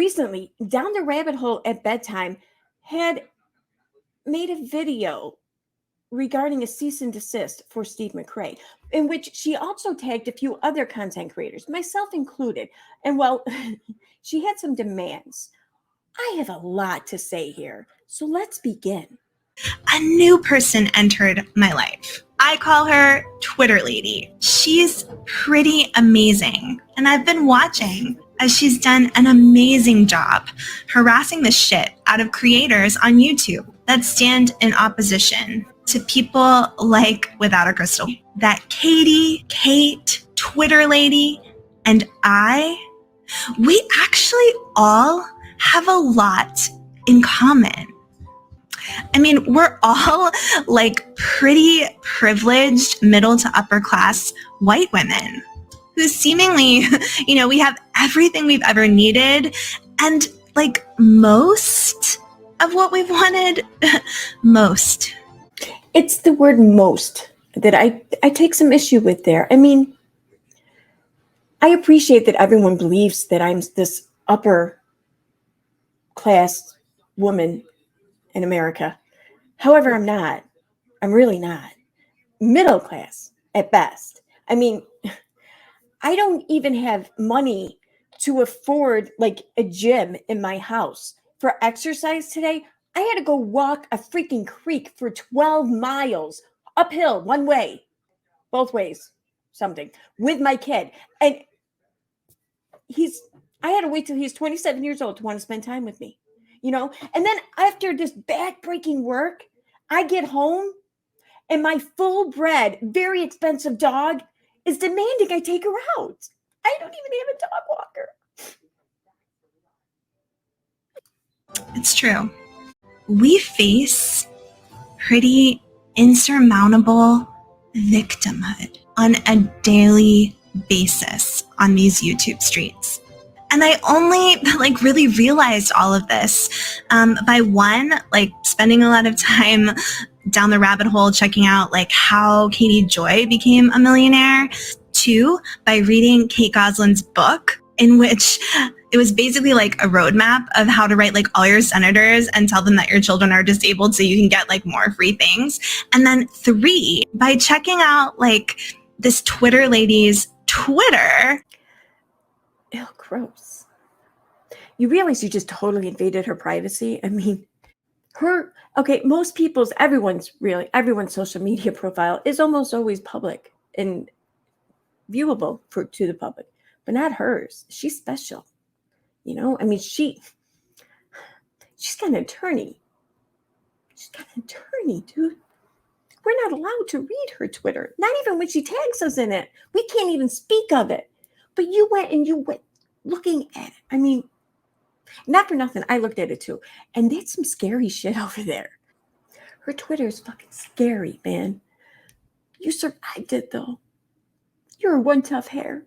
recently, Down the Rabbit Hole at Bedtime had made a video regarding a cease and desist for Steve McRae, in which she also tagged a few other content creators, myself included. And well, she had some demands. I have a lot to say here, so let's begin. A new person entered my life. I call her Twitter Lady. She's pretty amazing, and I've been watching as she's done an amazing job harassing the shit out of creators on YouTube that stand in opposition to people like Without a Crystal. That Katie, Kate, Twitter Lady, and we actually all have a lot in common. I mean, we're all like pretty privileged middle to upper class white women who seemingly, we have everything we've ever needed and like most of what we've wanted. Most. It's the word most that I take some issue with there. I mean, I appreciate that everyone believes that I'm this upper class woman in America. However, I'm not. I'm really not. Middle class at best. I mean, I don't even have money to afford like a gym in my house. For exercise today, I had to go walk a freaking creek for 12 miles uphill, one way, both ways, something, with my kid. And I had to wait till he's 27 years old to want to spend time with me. And then after this back-breaking work, I get home and my full-bred, very expensive dog is demanding I take her out. I don't even have a dog walker. It's true. We face pretty insurmountable victimhood on a daily basis on these YouTube streets. And I only really realized all of this by one, spending a lot of time down the rabbit hole checking out how Katie Joy became a millionaire. Two, by reading Kate Gosselin's book, in which it was basically a roadmap of how to write all your senators and tell them that your children are disabled so you can get more free things. And then three, by checking out this Twitter lady's Twitter. Ew, gross. You realize you just totally invaded her privacy? I mean, everyone's social media profile is almost always public and viewable to the public, but not hers. She's special. I mean, she's got an attorney. She's got an attorney, dude. We're not allowed to read her Twitter, not even when she tags us in it. We can't even speak of it. But you went looking at it. I mean, not for nothing. I looked at it too. And that's some scary shit over there. Her Twitter is fucking scary, man. You survived it, though. You're one tough hair.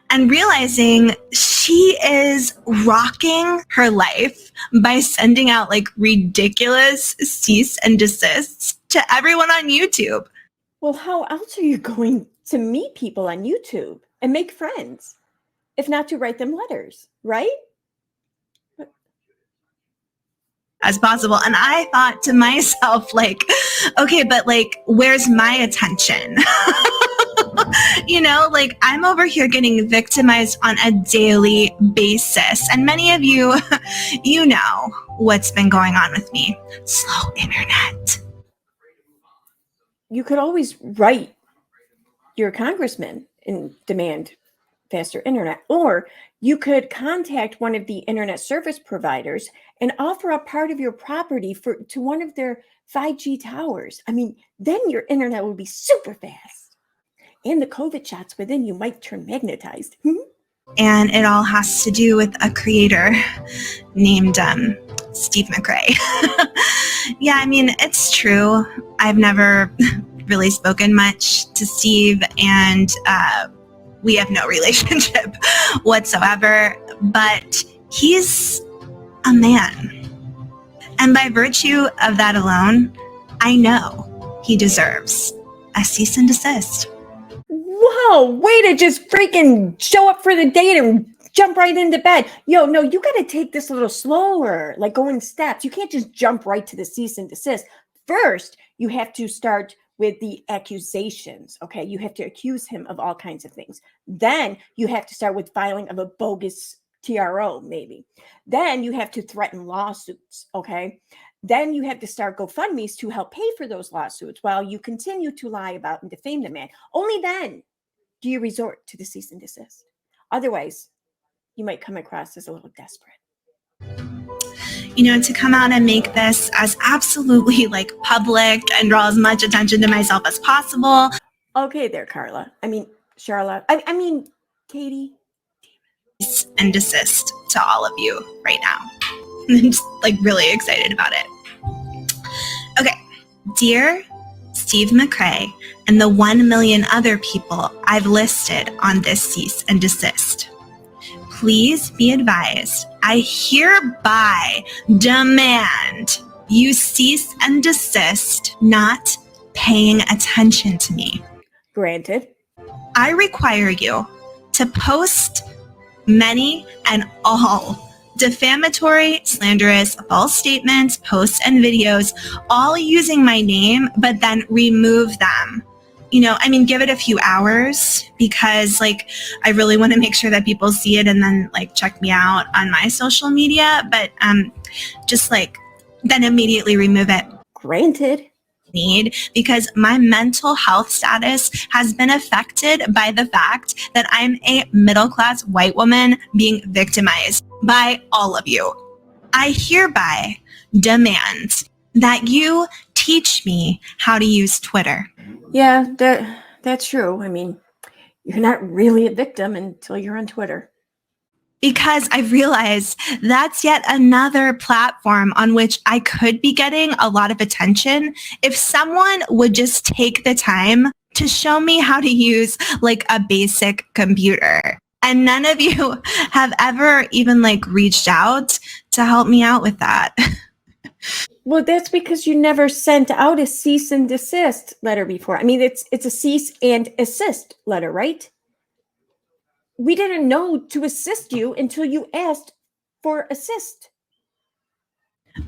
And realizing she is rocking her life by sending out ridiculous cease and desists to everyone on YouTube. Well, how else are you going to meet people on YouTube and make friends, if not to write them letters, right? As possible. And I thought to myself, okay, but where's my attention? I'm over here getting victimized on a daily basis. And many of you, know what's been going on with me. Slow internet. You could always write your congressman and demand faster internet, or you could contact one of the internet service providers and offer up part of your property to one of their 5G towers. I mean, then your internet will be super fast, and the COVID shots within you might turn magnetized. And it all has to do with a creator named Steve McRae. Yeah, I mean, it's true. I've never really spoken much to Steve, and we have no relationship whatsoever, but he's a man. And by virtue of that alone, I know he deserves a cease and desist. Whoa, way to just freaking show up for the date and jump right into bed. Yo, no, you got to take this a little slower, like go in steps. You can't just jump right to the cease and desist. First, you have to start with the accusations. Okay. You have to accuse him of all kinds of things. Then you have to start with filing of a bogus TRO, maybe. Then you have to threaten lawsuits. Okay. Then you have to start GoFundMe's to help pay for those lawsuits while you continue to lie about and defame the man. Only then do you resort to the cease and desist. Otherwise, you might come across as a little desperate. To come out and make this as absolutely like public and draw as much attention to myself as possible. Okay there, Carla. I mean, Charlotte. I mean, Katie. And desist to all of you right now. I'm just like really excited about it. Okay. Dear Steve McCrae and the 1 million other people I've listed on this cease and desist. Please be advised, I hereby demand you cease and desist not paying attention to me. Granted. I require you to post many and all defamatory, slanderous, false statements, posts, and videos, all using my name, but then remove them. Give it a few hours because I really want to make sure that people see it and then check me out on my social media, but then immediately remove it. Granted. Because my mental health status has been affected by the fact that I'm a middle-class white woman being victimized by all of you. I hereby demand that you teach me how to use Twitter. Yeah, that's true. I mean, you're not really a victim until you're on Twitter. Because I realize that's yet another platform on which I could be getting a lot of attention if someone would just take the time to show me how to use a basic computer. And none of you have ever even reached out to help me out with that. Well, that's because you never sent out a cease and desist letter before. I mean, it's a cease and assist letter, right? We didn't know to assist you until you asked for assist.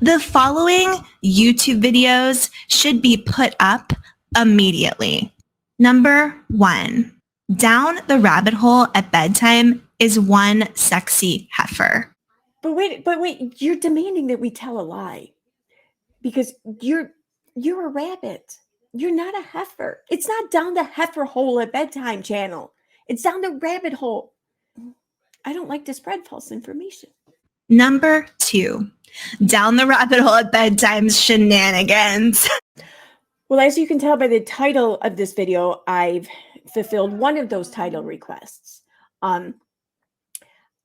The following YouTube videos should be put up immediately. Number 1, down the rabbit hole at bedtime is one sexy heifer. But wait, you're demanding that we tell a lie because you're a rabbit. You're not a heifer. It's not down the heifer hole at bedtime channel. It's down the rabbit hole. I don't like to spread false information. Number 2, down the rabbit hole at bedtime's Shenanigans. Well, as you can tell by the title of this video, I've fulfilled one of those title requests. I'm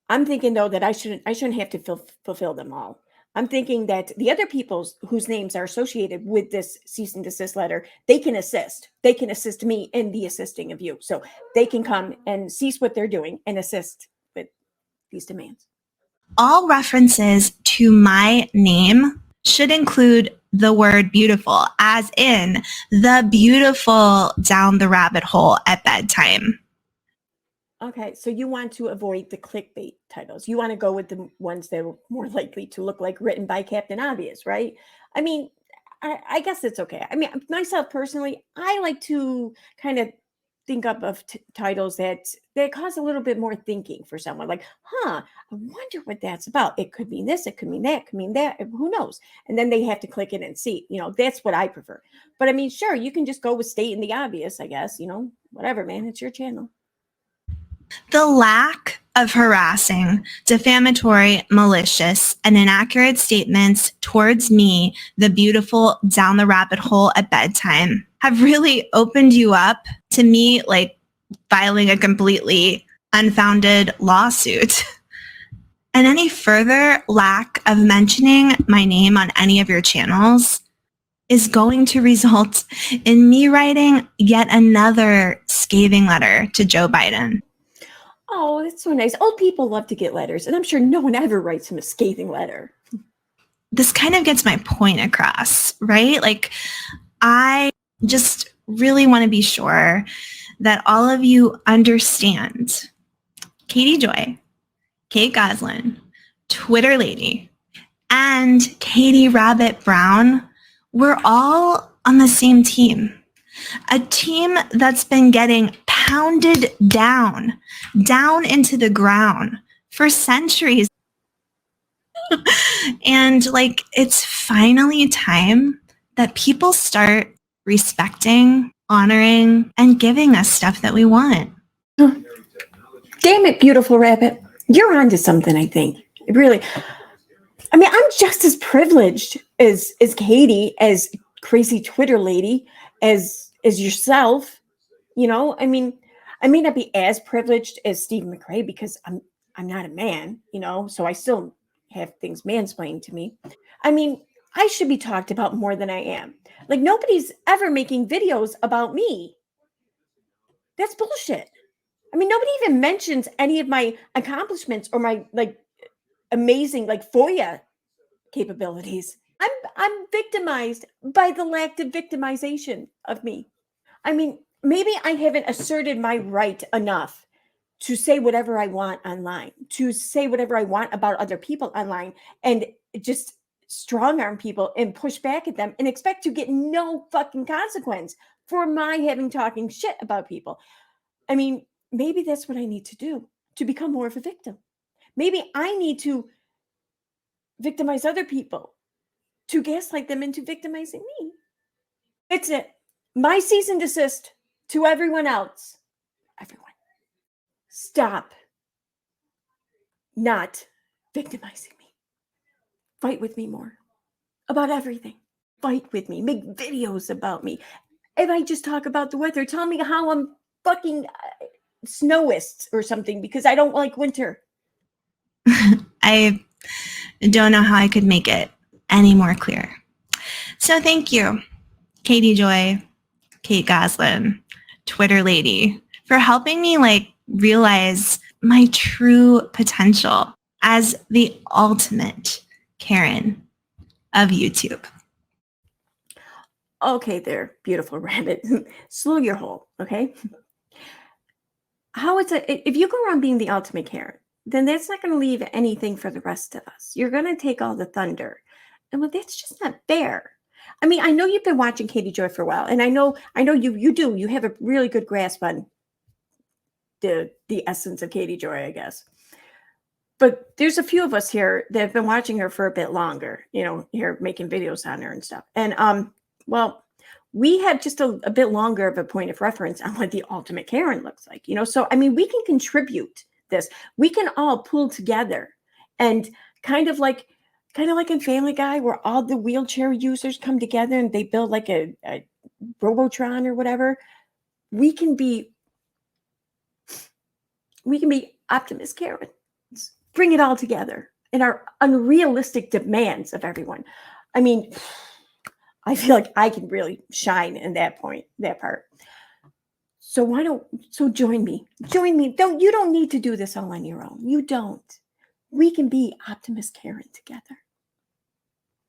thinking though that I shouldn't have to fulfill them all. I'm thinking that the other people whose names are associated with this cease and desist letter, they can assist. They can assist me in the assisting of you. So they can come and cease what they're doing and assist with these demands. All references to my name should include the word beautiful, as in the beautiful down the rabbit hole at bedtime. Okay, so you want to avoid the clickbait titles. You want to go with the ones that are more likely to look like written by Captain Obvious, right? I mean, I guess it's okay. I mean, myself personally, I like to kind of think up of titles that cause a little bit more thinking for someone. Like, I wonder what that's about. It could mean this, it could mean that, it could mean that. Who knows? And then they have to click it and see. That's what I prefer. But I mean, sure, you can just go with stating the obvious, I guess. Whatever, man. It's your channel. The lack of harassing, defamatory, malicious, and inaccurate statements towards me, the beautiful down the rabbit hole at bedtime, have really opened you up to me filing a completely unfounded lawsuit. And any further lack of mentioning my name on any of your channels is going to result in me writing yet another scathing letter to Joe Biden. Oh, that's so nice. Old people love to get letters, and I'm sure no one ever writes him a scathing letter. This kind of gets my point across, right? I just really want to be sure that all of you understand. Katie Joy Kate Goslin, Twitter Lady, and Katie Rabbit Brown were all on the same team. A team that's been getting pounded down into the ground for centuries. And like, it's finally time that people start respecting, honoring, and giving us stuff that we want. Damn it, beautiful rabbit. You're onto something, I think. Really. I mean, I'm just as privileged as Katie, as crazy Twitter lady, as yourself. You know, I mean, I may not be as privileged as Steve McRae because I'm not a man, you know, so I still have things mansplained to me. I mean, I should be talked about more than I am. Like, nobody's ever making videos about me. That's bullshit. I mean, nobody even mentions any of my accomplishments or my like amazing like FOIA capabilities. I'm victimized by the lack of victimization of me. I mean, maybe I haven't asserted my right enough to say whatever I want online, to say whatever I want about other people online, and just strong arm people and push back at them and expect to get no fucking consequence for my having talking shit about people. I mean, maybe that's what I need to do to become more of a victim. Maybe I need to victimize other people to gaslight them into victimizing me. It's it. My cease and desist to everyone else. Everyone. Stop not victimizing me. Fight with me more about everything. Fight with me. Make videos about me. If I just talk about the weather, tell me how I'm fucking snowist or something because I don't like winter. I don't know how I could make it any more clear. So thank you, Katie Joy, Kate Goslin, Twitter Lady, for helping me like realize my true potential as the ultimate Karen of YouTube. Okay, there, beautiful rabbit. Slow your hole, okay? How it's if you go around being the ultimate Karen, then that's not going to leave anything for the rest of us. You're going to take all the thunder. And well, that's just not fair. I mean, I know you've been watching Katie Joy for a while, and I know you do. You have a really good grasp on the essence of Katie Joy, I guess. But there's a few of us here that have been watching her for a bit longer, you know, here making videos on her and stuff. And well, we have just a bit longer of a point of reference on what the ultimate Karen looks like, you know. So I mean, we can contribute this. We can all pull together and kind of like in Family Guy, where all the wheelchair users come together and they build like a Robotron or whatever. We can be optimist Karen. Bring it all together in our unrealistic demands of everyone. I mean, I feel like I can really shine in that part. So join me. You don't need to do this all on your own. You don't. We can be optimist Karen together.